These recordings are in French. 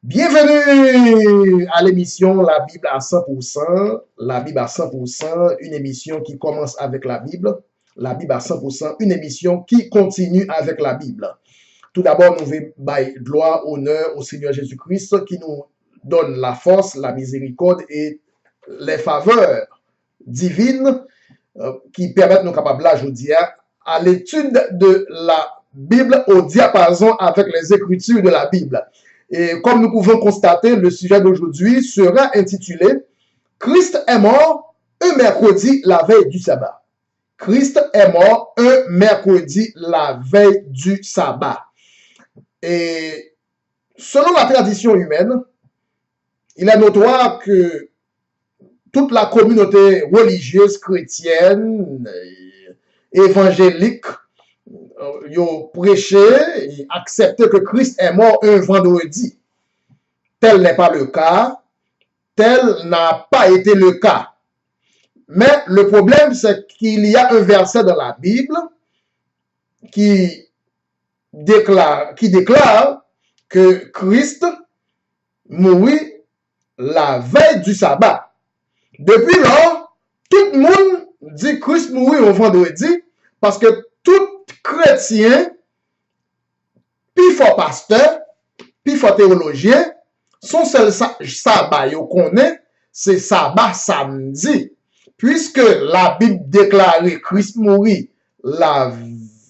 Bienvenue à l'émission La Bible à 100%. La Bible à 100%, une émission qui commence avec la Bible. La Bible à 100%, une émission qui continue avec la Bible. Tout d'abord, nous voulons bailler gloire, honneur au Seigneur Jésus-Christ qui nous donne la force, la miséricorde et les faveurs divines qui permettent nous capables aujourd'hui à l'étude de la Bible au diapason avec les écritures de la Bible. Et comme nous pouvons constater, le sujet d'aujourd'hui sera intitulé « Christ est mort un mercredi la veille du sabbat ». Christ est mort un mercredi la veille du sabbat. Et selon la tradition humaine, il est notoire que toute la communauté religieuse chrétienne, évangélique, ils ont prêché et accepté que Christ est mort un vendredi. Tel n'est pas le cas. Tel n'a pas été le cas. Mais le problème, c'est qu'il y a un verset dans la Bible qui déclare que Christ mourit la veille du sabbat. Depuis lors, tout le monde dit Christ mourit au vendredi parce que tout chrétien, puis fort pasteur, puis fort théologien, son seul sabbat, yo connaît, c'est sabbat samedi. Puisque la Bible déclare Christ mourit la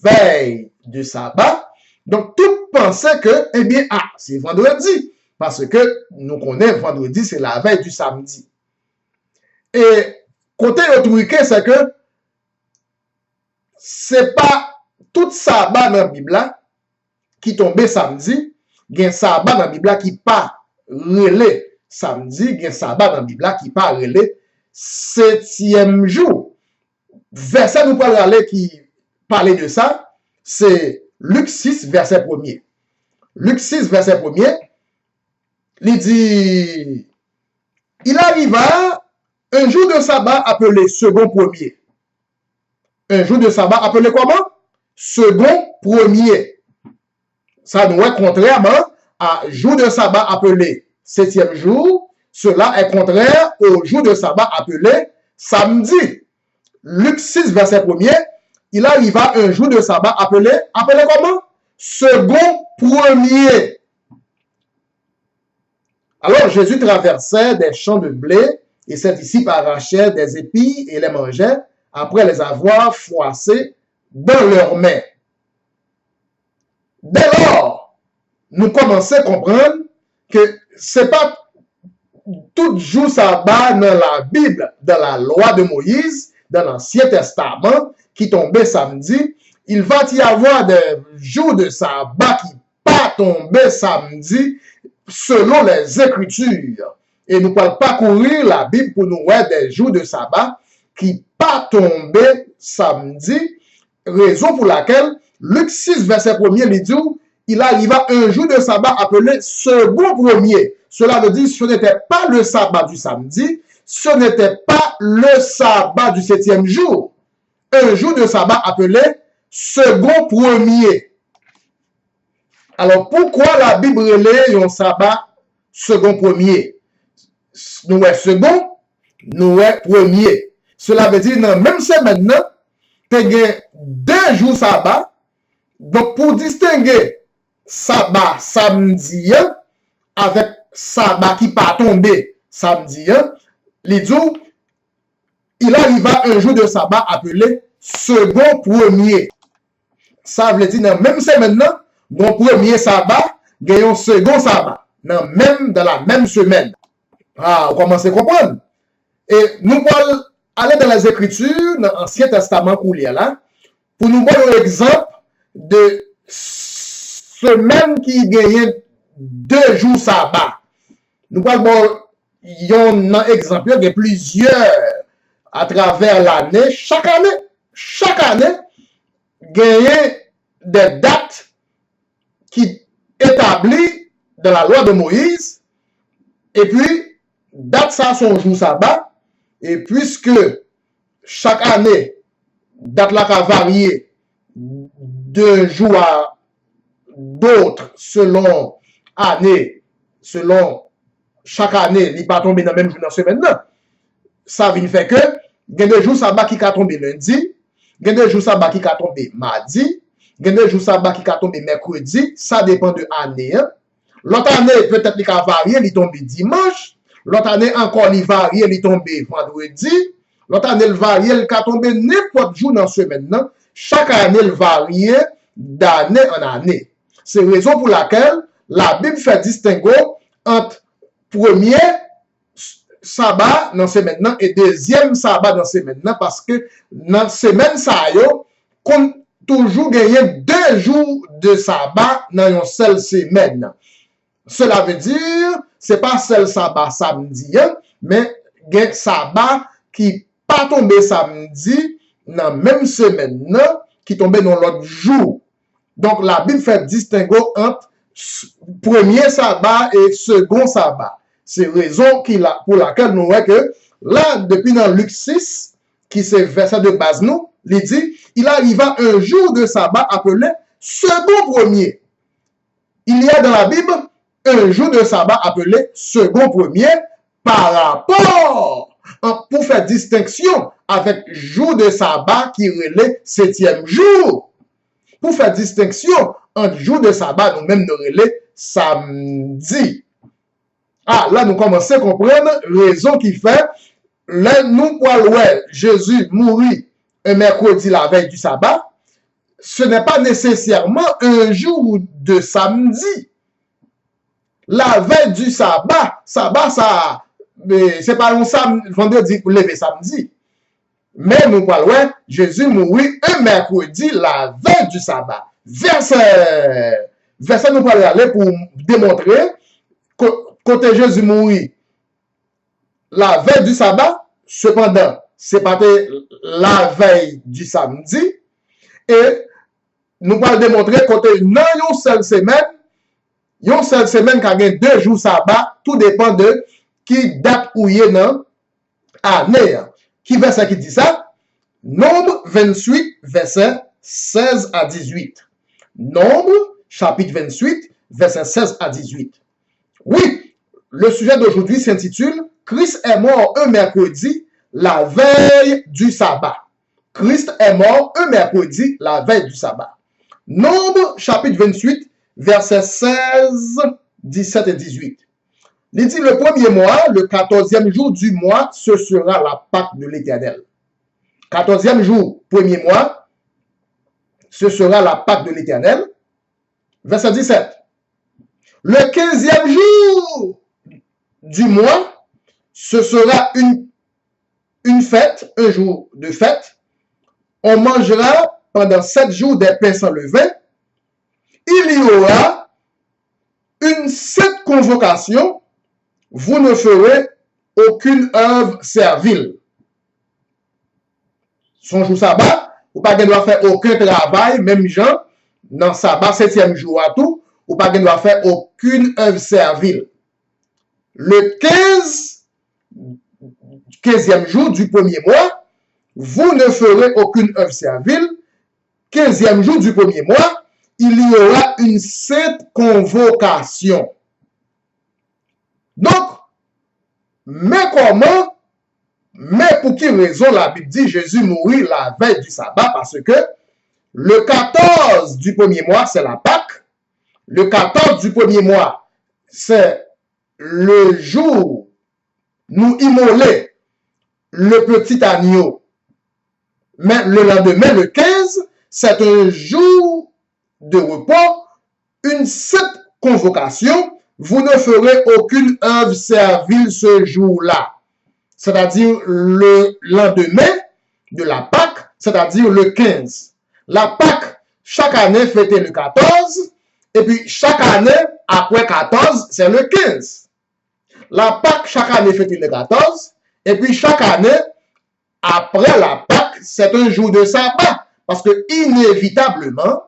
veille du sabbat, donc tout pensait que, eh bien, c'est vendredi. Parce que nous connaissons vendredi, c'est la veille du samedi. Et côté autre c'est que c'est pas tout sabbat dans la Bible qui tombe samedi, il y a un sabbat dans la Bible qui pas relé samedi, il y a un sabbat dans la Bible qui pas relé septième jour. Verset nous parle aller qui parlait de ça, c'est Luc 6, verset 1er. Luc 6, verset 1er, il dit, il arriva un jour de sabbat appelé second premier. Un jour de sabbat appelé comment? Second premier. Ça nous est contrairement à jour de sabbat appelé septième jour. Cela est contraire au jour de sabbat appelé samedi. Luc 6, verset 1er, il arriva un jour de sabbat appelé comment? Second premier. Alors Jésus traversait des champs de blé et ses disciples arrachaient des épis et les mangeaient après les avoir froissés dans leurs mains. Dès lors, nous commençons à comprendre que ce n'est pas tout jour sabbat dans la Bible, dans la loi de Moïse, dans l'Ancien Testament, qui tombait samedi. Il va y avoir des jours de sabbat qui pas tomber samedi selon les Écritures. Et nous ne pouvons pas courir la Bible pour nous voir des jours de sabbat qui pas tomber samedi, raison pour laquelle Luc 6, verset 1er, il dit, il arriva un jour de sabbat appelé second premier. Cela veut dire, ce n'était pas le sabbat du samedi, ce n'était pas le sabbat du septième jour. Un jour de sabbat appelé second premier. Alors, pourquoi la Bible relève un sabbat second premier? Nous est second, nous est premier. Cela veut dire, dans même semaine, tu as deux jours sabbat. Donc, pour distinguer sabbat samedi avec sabbat qui pas tombé samedi, il arriva un jour de sabbat appelé second premier. Ça veut dire, dans même semaine, mon premier sabbat, il y a un second sabbat, dans la même semaine. Vous commencez à comprendre. Et nous allons aller dans les Écritures, dans l'Ancien Testament pour nous voir un exemple de semaine qui gagne 2 jours sabbat. Nous allons voir un exemple de plusieurs à travers l'année. Chaque année, gagne des dates qui établies dans la loi de Moïse. Et puis, date ça son jour sabbat. Et puisque chaque année, date là a varié d'un jour à d'autres selon année selon chaque année, il pas tomber dans le même jour dans la semaine. Ça vient faire que, il y a des jours sabbat qui va tomber lundi, il y a des jours sabbat qui va tomber mardi, il y a des jours sabbat qui va tomber mercredi, ça dépend de l'année. L'autre année, peut-être qu'il va varier, il tombe dimanche. L'autre année, encore, il varie, il tombe vendredi. L'autre année, il varie, il va tomber n'importe jour dans la semaine. Chaque année, il varie d'année en année. C'est la raison pour laquelle la Bible fait distinguo entre premier sabbat dans semaine et deuxième sabbat dans semaine parce que dans semaine ça yo comme toujours gagner 2 jours de sabbat dans une seule semaine. Cela veut dire c'est pas seul sabbat samedi mais un sabbat qui pas tombé samedi dans même semaine qui tombé dans l'autre jour. Donc la Bible fait distinguo entre premier sabbat et second sabbat. C'est la raison pour laquelle nous voyons que là, depuis dans Luc 6, qui c'est verset de base nous, il dit, il arriva un jour de sabbat appelé second premier. Il y a dans la Bible un jour de sabbat appelé second premier par rapport, pour faire distinction avec jour de sabbat qui relève 7e jour. Pour faire distinction entre jour de sabbat, nous-mêmes nous relève samedi. Ah, là, nous commençons à comprendre raison qui fait, là, nous, Jésus mourit un mercredi la veille du sabbat, ce n'est pas nécessairement un jour de samedi. La veille du sabbat, ça, c'est pas un vendredi pour lever samedi. Mais nous parlons, Jésus mourit un mercredi la veille du sabbat. Verset nous parlons aller pour démontrer que côté Jésus mourit la veille du sabbat, cependant, c'est pas la veille du samedi, et nous allons démontrer côté non une seule semaine qui a 2 jours sabbat, tout dépend de qui date où il est dans l'année. Qui verset qui dit ça? Nombre 28, verset 16 à 18. Nombre, chapitre 28, verset 16 à 18. Oui, le sujet d'aujourd'hui s'intitule « Christ est mort un mercredi, la veille du sabbat ». Christ est mort un mercredi, la veille du sabbat. Nombre, chapitre 28, versets 16, 17 et 18. Il dit, le premier mois, le 14e jour du mois, ce sera la Pâque de l'Éternel. 14e jour, premier mois, ce sera la Pâque de l'Éternel. Verset 17. Le 15e jour du mois, ce sera une fête, un jour de fête. On mangera pendant 7 jours des pains sans levain. Il y aura une 7 convocation. Vous ne ferez aucune œuvre servile. Son jour sabbat, ou pas qu'elle doit faire aucun travail, même gens, dans sabbat, 7e jour à tout, ou pas qu'elle doit faire aucune œuvre servile. Le 15e jour du premier mois, vous ne ferez aucune œuvre servile. 15e jour du premier mois, il y aura une sainte convocation. Donc, mais comment, mais pour quelle raison la Bible dit Jésus mourit la veille du sabbat? Parce que le 14 du premier mois, c'est la Pâque. Le 14 du premier mois, c'est le jour nous immoler le petit agneau. Mais le lendemain, le 15, c'est un jour de repos, une sainte convocation. Vous ne ferez aucune œuvre servile ce jour-là. C'est-à-dire le lendemain de la Pâque, c'est-à-dire le 15. La Pâque, chaque année, fêtée le 14, et puis chaque année, après 14, c'est le 15. La Pâque, chaque année, fêtée le 14, et puis chaque année, après la Pâque, c'est un jour de sabbat. Parce que inévitablement,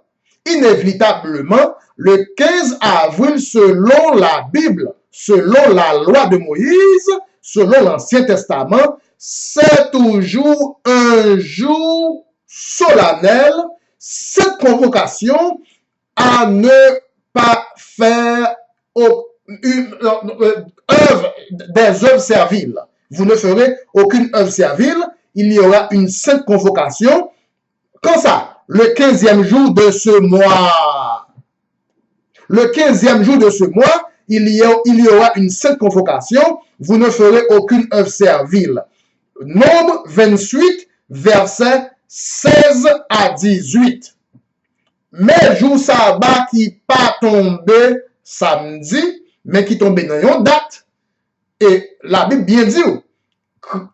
le 15 avril, selon la Bible, selon la loi de Moïse, selon l'Ancien Testament, c'est toujours un jour solennel, cette convocation à ne pas faire des œuvres serviles. Vous ne ferez aucune œuvre servile. Il y aura une sainte convocation. Quand ça? Le 15e jour de ce mois. Le 15e jour de ce mois, il y aura une sainte convocation. Vous ne ferez aucune œuvre servile. Nombre 28, versets 16 à 18. Mais jour sabbat qui pas tombé samedi, mais qui tombé dans une date. Et la Bible bien dit,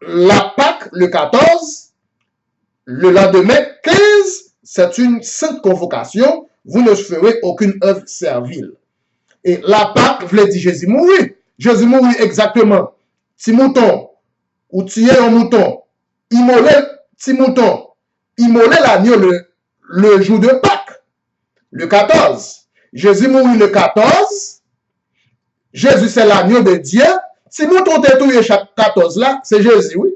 la Pâque le 14, le lendemain 15, c'est une sainte convocation. Vous ne ferez aucune œuvre servile. Et la Pâque voulait dire Jésus mourit. Jésus mourit exactement. Si mouton, ou tuer un mouton, immoler petit mouton, immoler l'agneau le jour de Pâques, le 14. Jésus mourit le 14. Jésus c'est l'agneau de Dieu. Si mouton te touye chaque 14 là, c'est Jésus, oui.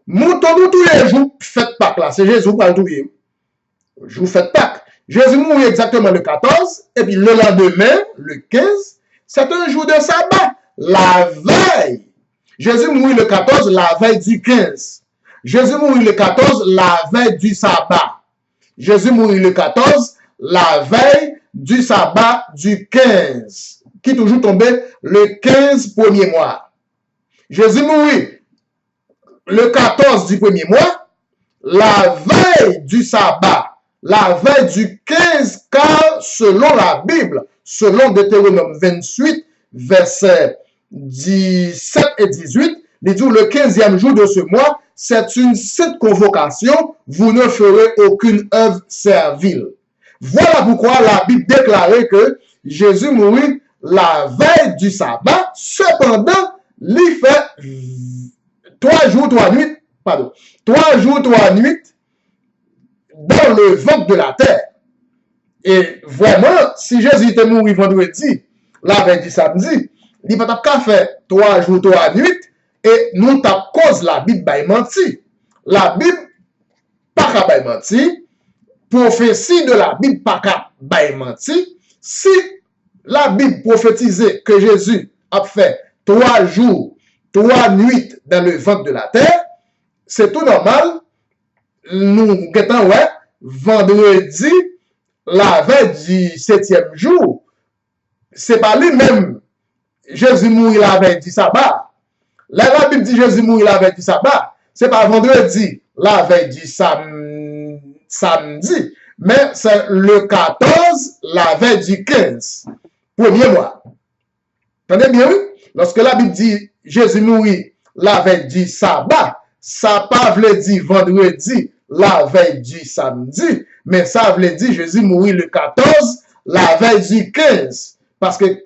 Mouton nous touye jour fête Pâques là, c'est Jésus qui va le touyer. Jour fête Pâques. Jésus mourit exactement le 14, et puis le lendemain, le 15, c'est un jour de sabbat, la veille. Jésus mourit le 14, la veille du 15. Jésus mourit le 14, la veille du sabbat. Jésus mourit le 14, la veille du sabbat du 15, qui toujours tombait le 15 premier mois. Jésus mourit le 14 du premier mois, la veille du sabbat, la veille du 15, car selon la Bible, selon Deutéronome 28, versets 17 et 18, il dit le 15e jour de ce mois, c'est une sainte convocation, vous ne ferez aucune œuvre servile. Voilà pourquoi la Bible déclarait que Jésus mourut la veille du sabbat, cependant, il fait 3 jours, 3 nuits, pardon, 3 jours, 3 nuits dans le ventre de la terre. Et vraiment, si Jésus était mort vendredi, la veille du samedi, il va pas faire 3 jours, 3 nuits, et nous t'a cause la Bible by menti. La Bible pas qu'à menti, prophétie de la Bible pas qu'à menti. Si la Bible prophétisait que Jésus a fait 3 jours, 3 nuits dans le ventre de la terre, c'est tout normal. Nous guettons, ouais, vendredi, la veille du 7e jour, c'est pas lui-même. Jésus mourit la veille du sabbat. La Bible dit Jésus mourit la veille du sabbat. C'est pas vendredi, la veille du samedi, mais c'est le 14, la veille du 15, premier mois. Entendez bien, oui? Lorsque la Bible dit Jésus mourit la veille du sabbat, ça pas veut dire vendredi, la veille du samedi, mais ça veut dire Jésus mourit le 14, la veille du 15. Parce que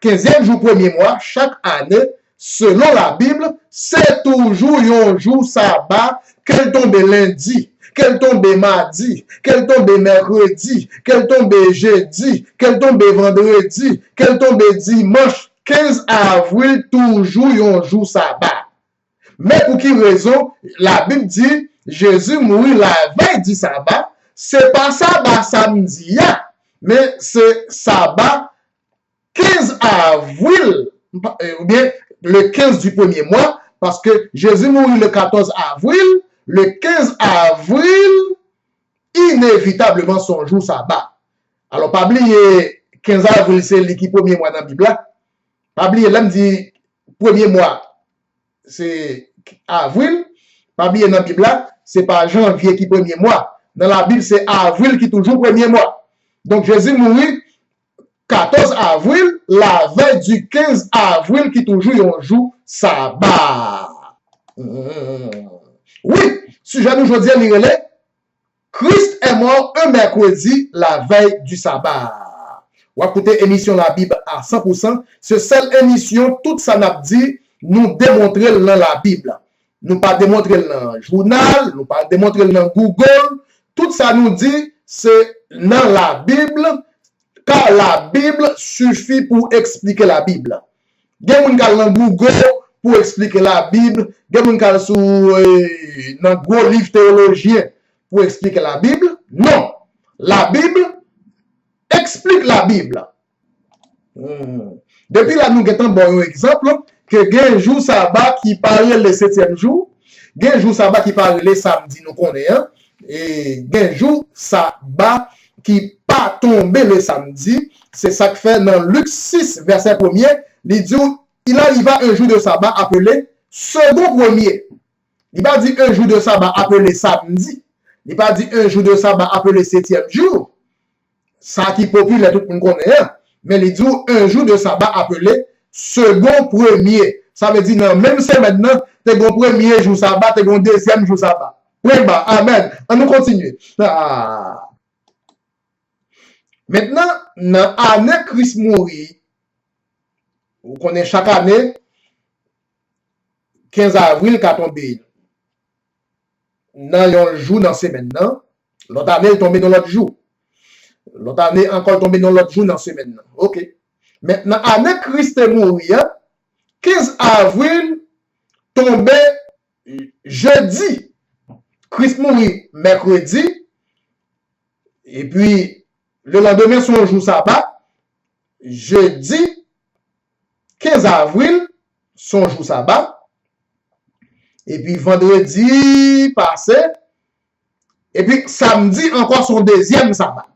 15e jour premier mois, chaque année, selon la Bible, c'est toujours un jour sabbat, qu'elle tombe lundi, qu'elle tombe mardi, qu'elle tombe mercredi, qu'elle tombe jeudi, qu'elle tombe vendredi, qu'elle tombe dimanche, 15 avril, toujours un jour sabbat. Mais pour quelle raison, la Bible dit, Jésus mourit la veille du sabbat, c'est pas sabbat samedi, mais c'est sabbat 15 avril, ou bien le 15 du premier mois, parce que Jésus mourit le 14 avril, le 15 avril, inévitablement son jour sabbat. Alors, pas oublier 15 avril, c'est le premier mois dans la Bible. Pas oublier, là, me dit premier mois, c'est avril. Pas oublier dans la Bible, c'est pas janvier qui premier mois. Dans la Bible, c'est avril qui toujours premier mois. Donc, Jésus mourit 14 avril, la veille du 15 avril qui toujours un jour sabbat. Oui, sujet d'aujourd'hui, Christ est mort un mercredi, la veille du sabbat. Ou écoutez émission la Bible à 100%. C'est cette émission, toute ça n'a dit, nous démontrer dans la Bible. Nous pas démontrer dans le journal, nous pas démontrer dans Google. Tout ça nous dit, c'est dans la Bible, car la Bible suffit pour expliquer la Bible. Il y a des gens dans Google pour expliquer la Bible. Il y a des gens sur un gros livre théologien pour expliquer la Bible. Non. La Bible explique la Bible. Depuis là, nous avons un bon exemple que il y a un jour sabbat qui parle le 7e jour, il y a un jour sabbat qui parle le samedi, nous connaissons, et il y a un jour sabbat qui pas tombé le samedi. C'est ça que fait dans Luc 6, verset 1er, il dit il arriva un jour de sabbat appelé second premier. Il n'a pas dit un jour de sabbat appelé samedi. Il n'a pas dit un jour de sabbat appelé 7e jour. Ça qui est populaire, tout le monde connaît. Mais il dit un jour de sabbat appelé second premier. Ça veut dire, non, même si maintenant, tu as un premier jour sabbat, tu as un deuxième jour sabbat. Amen. On nous continue. Maintenant, dans l'année Christ mourit, vous connaissez chaque année, 15 avril, quand tombé dans un jour dans la semaine, l'autre année, il tombé dans l'autre jour. L'autre année, encore tombé dans l'autre jour dans la semaine. OK. Maintenant, année Christ est mort, 15 avril, tombé jeudi. Christ mourit mercredi. Et puis, le lendemain, son jour sabbat. Jeudi, 15 avril, son jour sabbat. Et puis, vendredi passé. Et puis, samedi, encore son deuxième sabbat.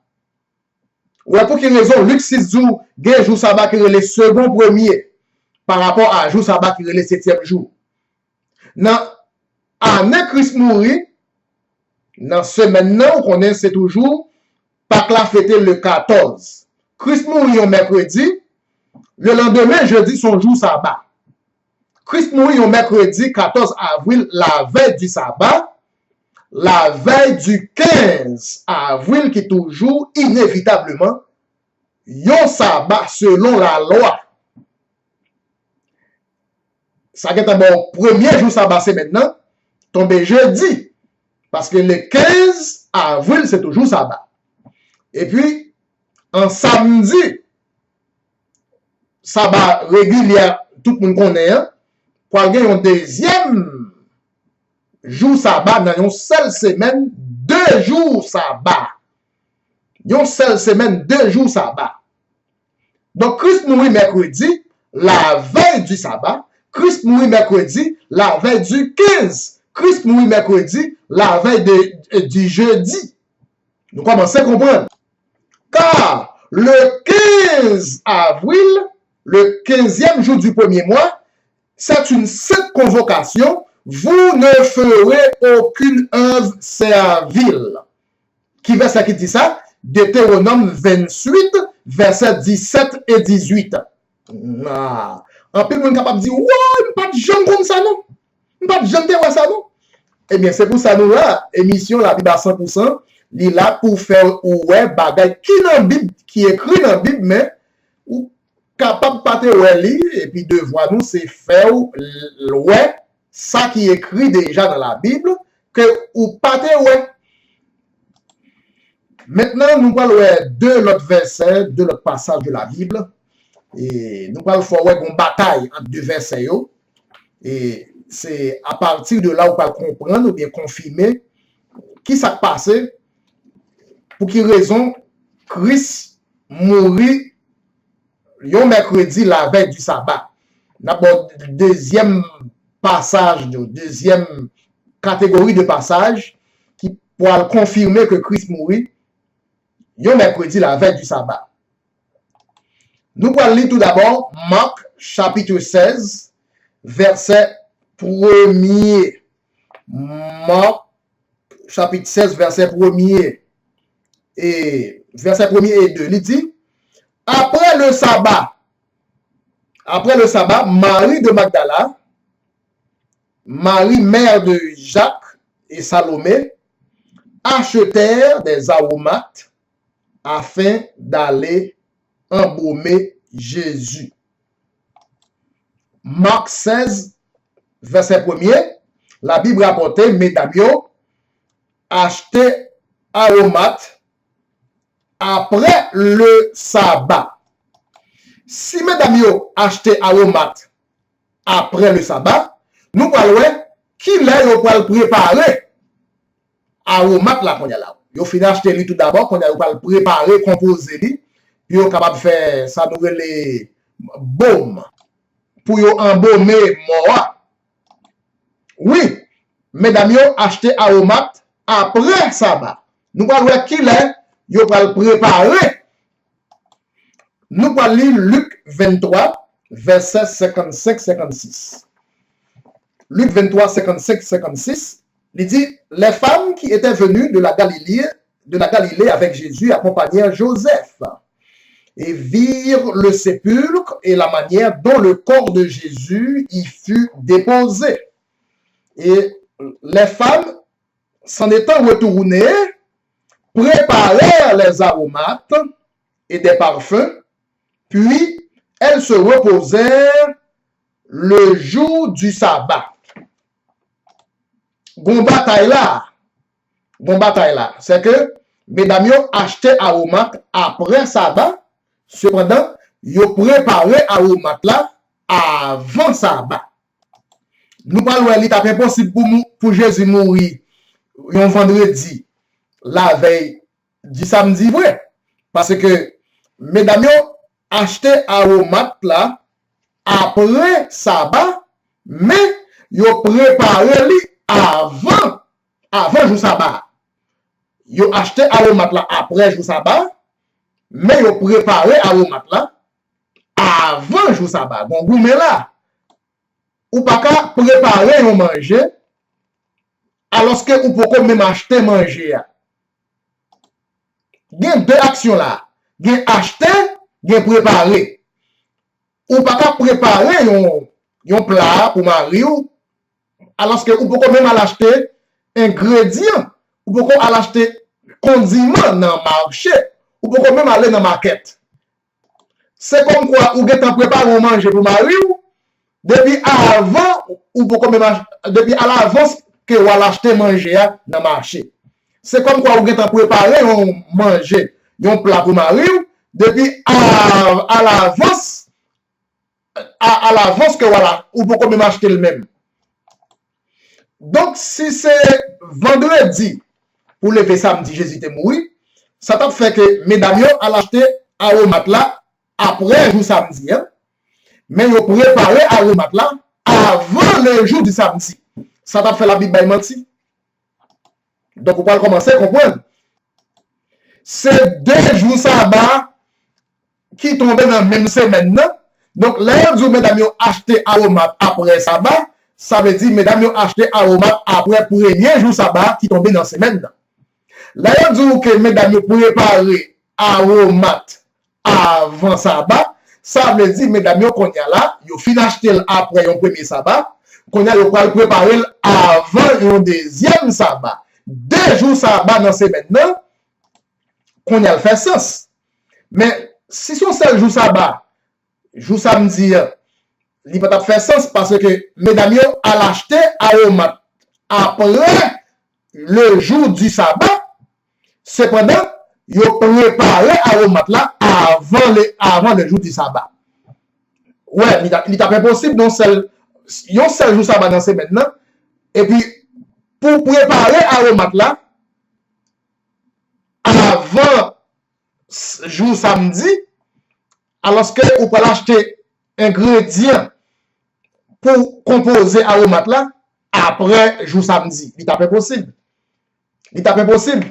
Ouais, pour quelle raison? Luc 6 jours, il y a un jour sabbat qui est le second premier par rapport à un jour sabbat qui est le 7e jour. Dans l'année Christ mourit, dans semaine, on connaît, c'est toujours Pâques la fêté le 14. Christ mourit au mercredi, le lendemain, jeudi, son jour sabbat. Christ mourit au mercredi 14 avril, la veille du sabbat, la veille du 15 avril, qui est toujours inévitablement yon sabbat selon la loi. Ça qui est un bon premier jour sabbat, c'est maintenant tombé jeudi. Parce que le 15 avril, c'est toujours sabbat. Et puis, en samedi, sabbat régulier, tout le monde connaît, pour avoir un deuxième jour sabbat dans une seule semaine, 2 jours sabbat. Une seule semaine, 2 jours sabbat. Donc, Christ mourit mercredi, la veille du sabbat. Christ mourit mercredi, la veille du 15. Christ mourit mercredi, la veille du jeudi. Nous commençons à comprendre. Car le 15 avril, le 15e jour du premier mois, c'est une sainte convocation. Vous ne ferez aucune œuvre servile. Qui verset qui dit ça? Deutéronome 28, versets 17 et 18. En peu, on est capable de dire, ouais, pas de gens comme ça, non? Pas de gens comme ça, non? Eh bien, c'est pour ça, nous, là, émission La Bible à 100%, il est là pour faire, ouais, bagay qui dans la Bible, qui écrit dans la Bible, mais, ou capable de pas ouais, lire, et puis devoir nous, c'est faire, ouais, ça qui est écrit déjà dans la Bible, que, ou pas ouais. Maintenant, nous parlons de l'autre verset, de l'autre passage de la Bible. Et nous parlons d'une bataille entre deux versets. Et c'est à partir de là où on peut comprendre ou bien confirmer qui s'est passé, pour quelle raison Christ mourit le mercredi la veille du sabbat. D'abord, deuxième passage, deuxième catégorie de passage qui pourra confirmer que Christ mourit le mercredi la veille du sabbat. Nous allons lire tout d'abord Marc chapitre 16, verset 1er. Marc chapitre 16, verset 1er et verset 1er et 2. Il dit, après le sabbat, Marie de Magdala, Marie mère de Jacques et Salomé, achetèrent des aromates afin d'aller embaumer Jésus. Marc 16, verset 1er, la Bible rapportait, mesdames, acheter aromates après le sabbat. Si mesdames acheter aromates après le sabbat, nous parlons qui l'a pour préparer aromates là qu'on y a là. Yo fin acheter lui tout d'abord qu'on a pour préparer, composer lui. puis yo capable faire ça nous les baume pour yo embaumer mort. Oui, mesdames yo acheté aromate après sabbat. Nous pas voir qui là, yo va le préparer. Nous allons lire Luc 23, verset 55-56. Luc 23, 55-56, il dit, les femmes qui étaient venues de la Galilée avec Jésus accompagnèrent Joseph et virent le sépulcre et la manière dont le corps de Jésus y fut déposé. Et les femmes, s'en étant retournées, préparèrent les aromates et des parfums, puis elles se reposèrent le jour du sabbat. Gon bataille là. C'est que mesdames yo acheté aromates après sabbat, cependant, yo préparé aromates là avant sabbat. Nous parlons il est impossible pour Jésus mourir un vendredi la veille du samedi vrai parce que mesdames yo acheté aromates là après sabbat mais yo préparé li avant jour sabbat. Yo acheté aromates là après jour sabbat mais yo préparé aromates là avant jour sabbat. Bon goumé là ou pas qu'à préparer un manger alors que ou peut même acheter manger. Il y a deux actions là. Il y a acheter, il y a préparer. Ou pas qu'à préparer un plat pour marier alors que ou peut même acheter ingrédients ou peut acheter condiments dans le marché ou peut même aller dans la market. C'est comme quoi ou peut préparer un manger pour marier depuis avant ou pour même depuis à l'avance que vous acheter manger dans le marché. C'est comme quoi vous avez préparé un manger, un plat pour marier depuis à l'avance que voilà ou pour même acheter le même. Donc si c'est vendredi pour lever samedi Jésus est mort, ça t'a fait que mesdames yo à l'acheter aromate là après jour samedi hein? Mais vous préparez aromates là avant le jour du samedi. Ça t'a fait la Bible menti. Donc, vous pouvez commencer à comprendre. C'est 2 jours sabbat qui tombent dans la même semaine. Donc, là, vous, mesdames, vous achetez aromates après sabbat. Ça veut dire, mesdames, vous achetez aromates après premier jour sabbat qui tombe dans la semaine. Là, vous, que mesdames, vous préparez aromates avant sabbat. Ça veut dire, mesdames, qu'on y a là, vous finissez acheter après un premier sabbat, qu'on y a le préparer avant un deuxième sabbat. 2 jours sabbat dans ces semaine, qu'on y a le fait sens. Mais si son seul jour sabbat, jour samedi, il peut pas faire sens parce que mesdames, à l'acheter aromate après le jour du sabbat, cependant, yo préparé aromat là avant le jour du sabbat. Ouais, il est impossible non seul jour sabbat dans ces maintenant et puis pour préparer aromat là avant jour samedi alors que vous pouvez acheter ingrédients pour composer aromat là après jour samedi. Il est impossible. Il est impossible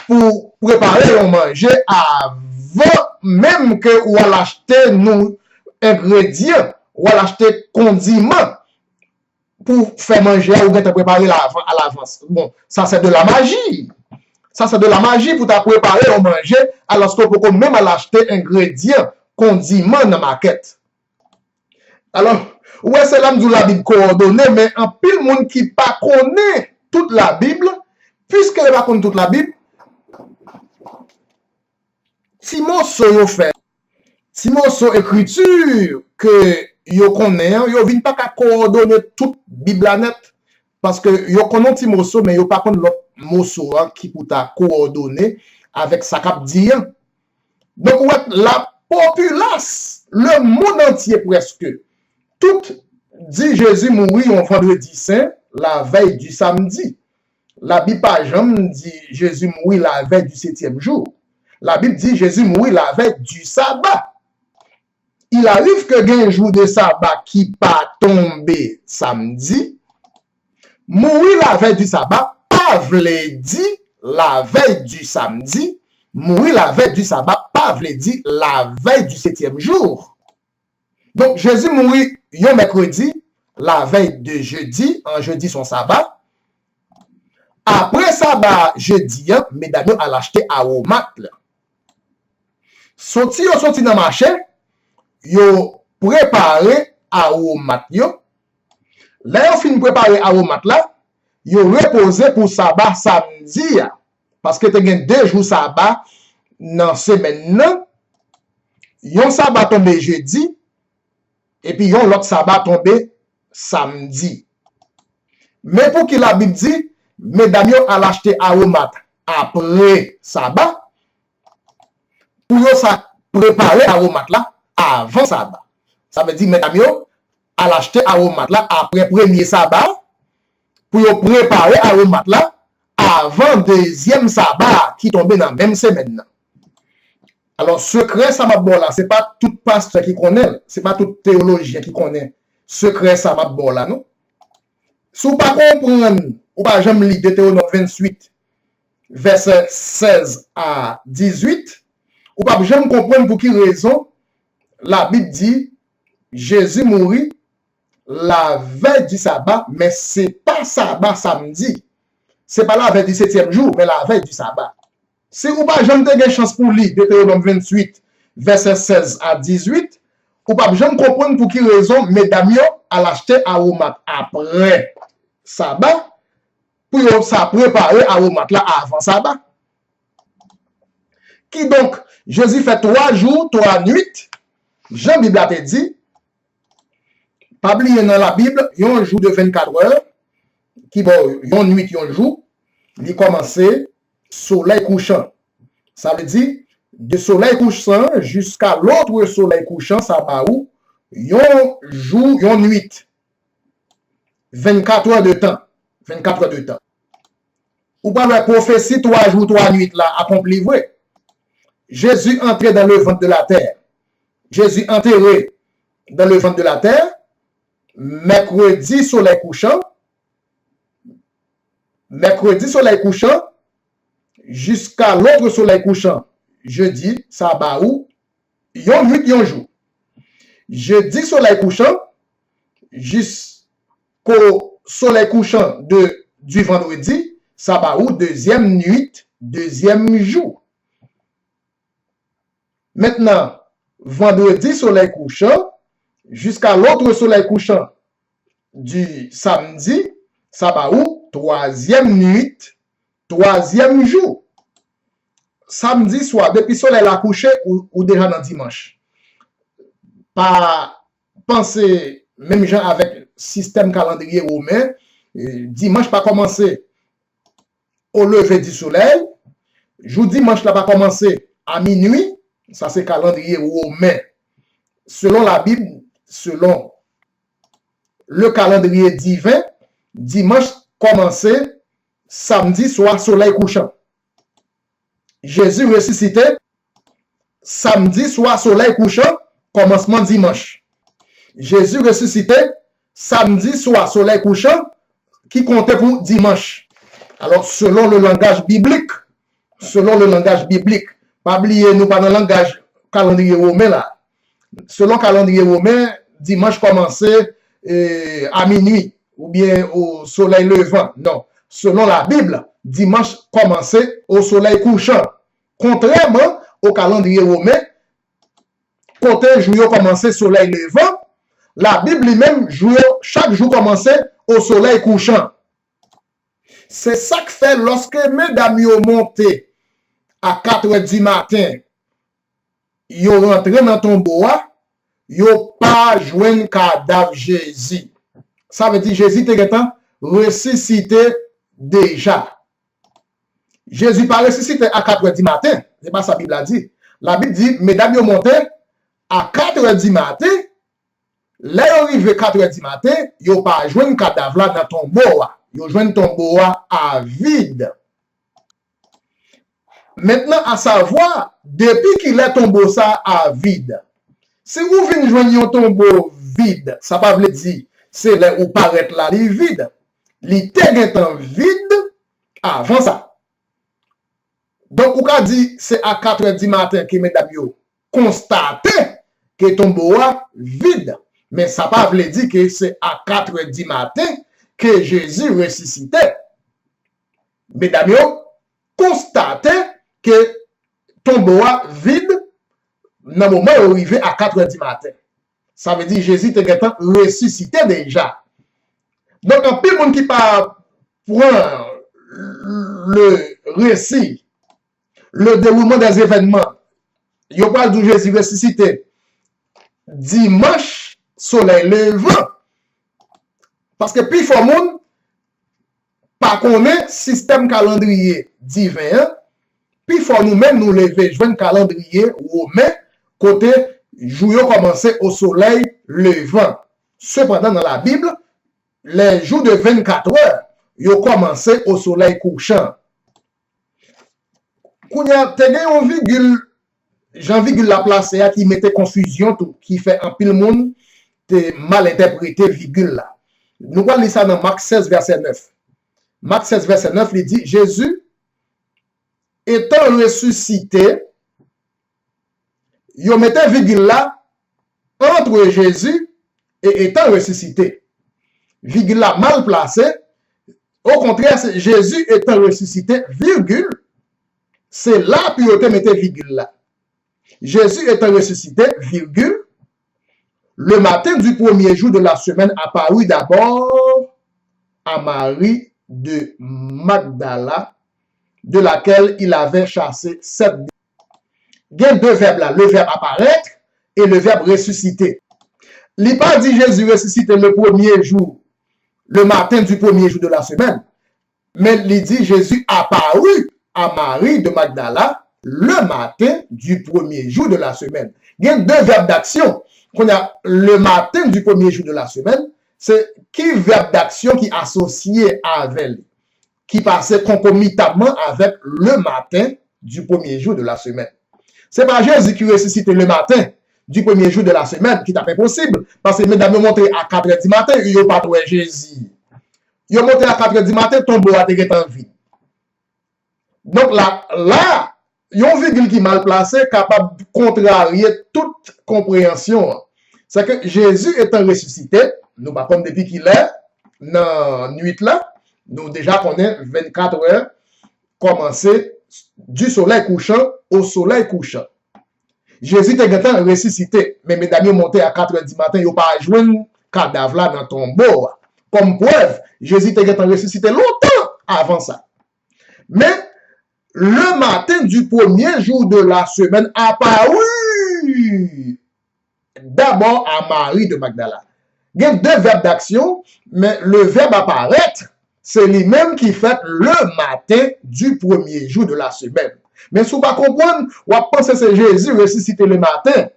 pour préparer un manger avant même que vous allez acheter nos ingrédients, ou allez acheter condiments pour faire manger ou bien préparer à l'avance. Bon, ça c'est de la magie. Ça c'est de la magie pour préparer un manger alors que vous pouvez même acheter ingrédients, condiments dans la maquette. Alors, ouais, c'est là où la Bible coordonnée, mais en pile monde qui pas connaît toute la Bible, puisqu'elle va connaître toute la Bible, si morceau yo fait, si morceau écriture que yo connaît, yo vient pas qu'à coordonner toute Bible net parce que yo connaît petit morceau mais yo pas connaît l'autre morceau qui pour ta coordonner avec sa cap dire. Donc ouais, la populace, le monde entier presque, tout dit Jésus mourit un vendredi saint, la veille du samedi. La Bible pas jamais dit Jésus mourit la veille du 7e jour. La Bible dit Jésus mourit la veille du sabbat. Il arrive que il y a un jour de sabbat qui pas tombé samedi. Mourir la veille du sabbat, pas vle dit la veille du samedi. Mourir la veille du sabbat, pas vle dit la veille du 7e jour. Donc, Jésus mourit un mercredi, la veille de jeudi, en jeudi son sabbat. Après sabbat, jeudi, mesdames, à l'acheter aromat. Sorti dans le marché, yo préparé aromat yo. Là, on fin préparé aromat là, yo reposé pour sabbat samedi. Parce que te gen 2 jours sabbat dans semaine nan. Yon sabbat tombé jeudi, et puis yon l'autre sabbat tombé samedi. Mais pour qu'il la Bible dit, mesdames yo à l'acheter aromat après sabbat, pour yo ça préparer aromat là avant sabbat. Ça veut dire mesdames yo à l'acheter aromat là après premier sabbat, pour yo préparer aromat là avant deuxième sabbat qui tombe dans la même semaine. Alors, secret ça m'a bon là, c'est pas tout pasteur qui connaît, c'est pas tout théologien qui connaît. Secret ça m'a bon là, non? Si vous pas comprendre, ou pas jamais lire Deutéronome 28, verset 16 à 18, ou pas jamais comprendre pour quelle raison la Bible dit Jésus mourit la veille du sabbat, mais c'est pas sabbat samedi. C'est pas la veille du 7e jour, mais la veille du sabbat. Si vous pas jamais avez chance pour lire Deutéronome 28, verset 16 à 18, ou pas jamais comprendre pour quelle raison mesdames à l'acheter aromat après sabbat, pour ça préparer aromat là avant sabbat. Qui donc, Jésus fait 3 jours, 3 nuits. Jean Bible a dit, pas oublier dans la Bible, il y a un jour de 24 heures, qui bon, il y a une nuit, il y a un jour, il commence soleil couchant. Ça veut dire, de soleil couchant jusqu'à l'autre soleil couchant, ça va où? Il y a un jour, il y a une nuit. 24 heures de temps. 24 heures de temps. Ou pas la prophétie 3 jours, 3 nuits là, accompli vrai. Jésus entré dans le ventre de la terre. Jésus enterré dans le ventre de la terre. Mercredi, soleil couchant. Mercredi, soleil couchant. Jusqu'à l'autre soleil couchant. Jeudi, ça va où? Yon nuit, yon jour. Jeudi, soleil couchant. Jusqu'au soleil couchant du vendredi. Ça va où? Deuxième nuit, deuxième jour. Maintenant, vendredi, soleil couchant, jusqu'à l'autre soleil couchant du samedi, ça va où? Troisième nuit, troisième jour. Samedi soir, depuis le soleil a couché ou déjà dans dimanche. Pas penser, même gens avec système calendrier romain, dimanche pas commencer au lever du soleil, jour dimanche là pas commencer à minuit, ça c'est calendrier romain. Selon la Bible, selon le calendrier divin, dimanche commencer samedi soir soleil couchant. Jésus ressuscité samedi soir soleil couchant, commencement dimanche. Jésus ressuscité samedi soir soleil couchant, qui comptait pour dimanche. Alors, selon le langage biblique, pas oublier nous pas dans le langage calendrier romain là. Selon calendrier romain, dimanche commençait à minuit ou bien au soleil levant. Non, selon la Bible, dimanche commençait au soleil couchant. Contrairement au calendrier romain, côté jour commençait soleil levant, la Bible lui-même chaque jour commençait au soleil couchant. C'est ça que fait lorsque mesdames yo monté à 4 h du matin, yo rentré dans ton bois, yo pas joindre cadavre Jésus. Ça veut dire Jésus était ressuscité déjà. Jésus pas ressuscité à 4 h du matin. C'est pas ça la Bible a dit. La Bible dit, mesdames yo monté à 4 h du matin, là yo arrivé 4 h du matin, yo pas joindre cadavre là dans ton bois. Yo joindre ton bois à vide. Maintenant, à savoir, depuis qu'il est tombeau ça à vide, si vous venez joindre un tombeau vide, ça ne veut pas dire c'est là où paraît là, il est vide. Il est en vide avant ça. Donc, on a dit, c'est à 4h du matin que mesdames yo constaté que tombeau est vide. Mais ça ne veut pas dire que c'est à 4h du matin que Jésus ressuscitait. Mesdames yo constaté que tombeau est vide dans le moment où il arrive à 4h du matin. Ça veut dire que Jésus était ressuscité déjà. Donc, un peu de monde qui prend le récit, le déroulement des événements, il y a pas de Jésus ressuscité dimanche, soleil levant. Parce que puis il faut monde pas connaître système calendrier divin, puis il faut nous-mêmes nous lever, jouer un calendrier romain côté jour commencer au soleil levant. Cependant, dans la Bible, les jours de 24 heures, ils ont commencé au soleil couchant. Quand il y a une virgule, j'en virgule la place qui mettait confusion, tout, qui fait un pile monde mal interprété virgule là. Nous allons lire ça dans Marc 16, verset 9. Marc 16, verset 9, il dit, Jésus, étant ressuscité, il mettait virgule là entre Jésus et étant ressuscité. Virgule là mal placé. Au contraire, Jésus étant ressuscité, virgule, c'est là puis il mettait virgule là. Jésus étant ressuscité, virgule, le matin du premier jour de la semaine apparut d'abord à Marie de Magdala, de laquelle il avait chassé 7 démons. Il y a deux verbes là, le verbe apparaître et le verbe ressusciter. Il n'a pas dit Jésus ressuscité le premier jour, le matin du premier jour de la semaine, mais il dit Jésus apparut à Marie de Magdala le matin du premier jour de la semaine. Il y a deux verbes d'action. Qu'on a le matin du premier jour de la semaine, c'est qui verbe d'action qui est associé avec, qui passait concomitamment avec le matin du premier jour de la semaine. C'est pas Jésus qui ressuscite le matin du premier jour de la semaine qui t'a fait possible. Parce que mesdames ont monté à 4h du matin, ils n'ont pas trouvé Jésus. Ils ont monté à 4h du matin, tombeau a été en vie. Donc là, il y a une virgule qui est mal placée, capable de contrarier toute compréhension. C'est que Jésus étant ressuscité, nous pas comme depuis qu'il est dans la nuit là, nous déjà connaissons 24 heures commencer du soleil couchant au soleil couchant. Jésus était ressuscité, mais mesdames monté à 4h du matin, ils n'ont pas joué un cadavre là dans ton tombeau. Comme preuve, Jésus était ressuscité longtemps avant ça. Mais le matin du premier jour de la semaine apparut d'abord à Marie de Magdala. Il y a deux verbes d'action, mais le verbe apparaître, c'est lui-même qui fait le matin du premier jour de la semaine. Mais si vous ne comprenez pas, vous pensez que c'est Jésus ressuscité le matin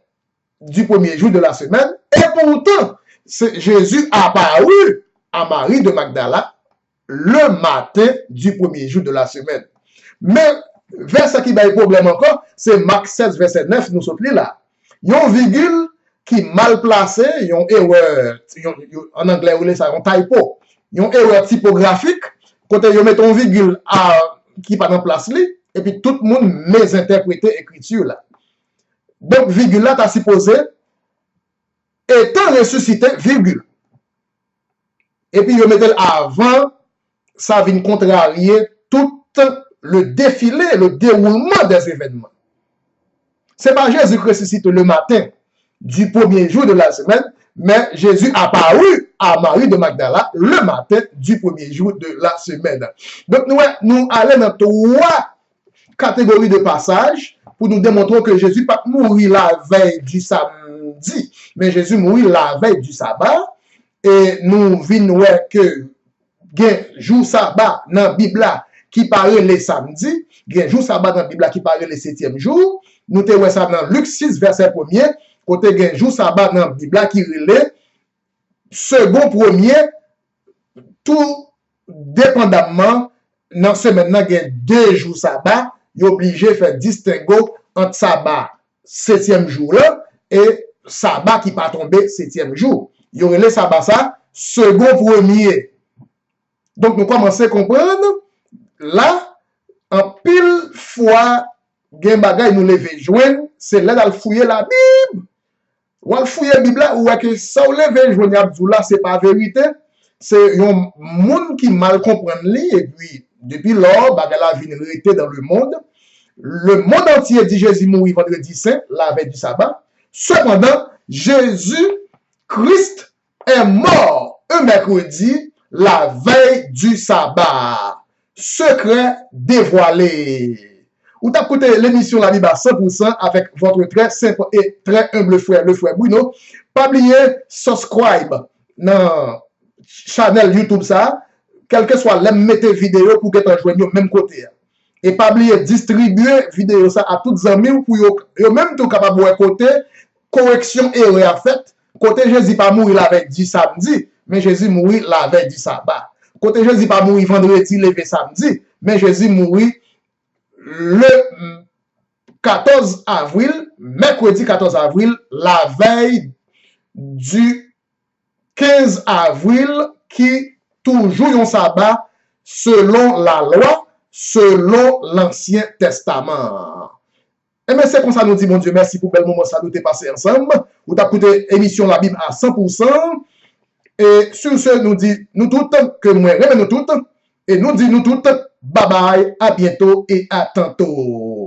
du premier jour de la semaine, et pourtant, Jésus apparut à Marie de Magdala le matin du premier jour de la semaine. Mais, verset qui a un problème encore, c'est Marc 16, verset 9, nous sommes là. Il y a une virgule qui est mal placée, il y a une erreur, en anglais, on dit ça, un typo. Il y a une erreur typographique, quand ils mettent une virgule qui n'est pas en place, et puis tout le monde mésinterprète l'écriture là. Donc, virgule là, tu as supposé, étant ressuscité, virgule. Et puis, ils mettent avant, ça vient contrarier tout le défilé, le déroulement des événements. C'est pas Jésus qui ressuscite le matin du premier jour de la semaine, mais Jésus apparut à Marie de Magdala le matin du premier jour de la semaine. Donc, nous allons dans trois catégories de passages pour nous démontrer que Jésus pas mourir la veille du samedi, mais Jésus mourit la veille du sabbat. Et nous venons que il y a un jour sabbat dans la Bible qui paraît le samedi, il y a un jour sabbat dans la Bible qui paraît le 7e jour. Nous te ça dans Luc 6, verset 1er, côté il y a un jour sabbat dans la Bible qui relève second, premier, tout dépendamment, dans ce maintenant, il y a 2 jours sabbat il est obligé de faire distinguo entre sabbat 7e jour là et sabbat qui pas tombé 7e jour. Il y aurait le sabbat ça second premier. Donc nous commençons à comprendre là en pile fois gen bagay nous lever joindre, c'est là d'aller fouiller la Bible. Ou al fouiller la Bible là ou que ça ou lever joindre Abdoula c'est pas vérité. C'est un monde qui mal comprend li et puis depuis lors bagay la vérité dans le monde entier dit Jésus mourit vendredi saint la veille du sabbat. Cependant Jésus Christ est mort un mercredi la veille du sabbat. Secret dévoilé. Ou t'as écouté l'émission La Bible à 100% avec votre très simple et très humble frère, le frère Bruno. Pas oublier subscribe dans channel YouTube ça, quel que soit les mettez vidéo pour que tu rejoignes au même côté. Et pas oublier distribuer vidéo ça à toutes les amis pour yo même tout capable de côté correction erreur faite. Côté Jésus pas mourir la veille du samedi, mais Jésus mourir la veille du sabbat. Côté Jésus pas mourir vendredi levé samedi, mais Jésus mourir le 14 avril, mercredi 14 avril, la veille du 15 avril, qui toujours un sabbat selon la loi, selon l'Ancien Testament. Et bien c'est comme ça nous dit, mon Dieu, merci pour bel moment, ça nous t'est passé ensemble. Vous t'as écouté émission La Bible à 100%. Et sur ce, nous dit, nous toutes, que moi, nous toutes, et nous dit, nous toutes, bye bye, à bientôt et à tantôt.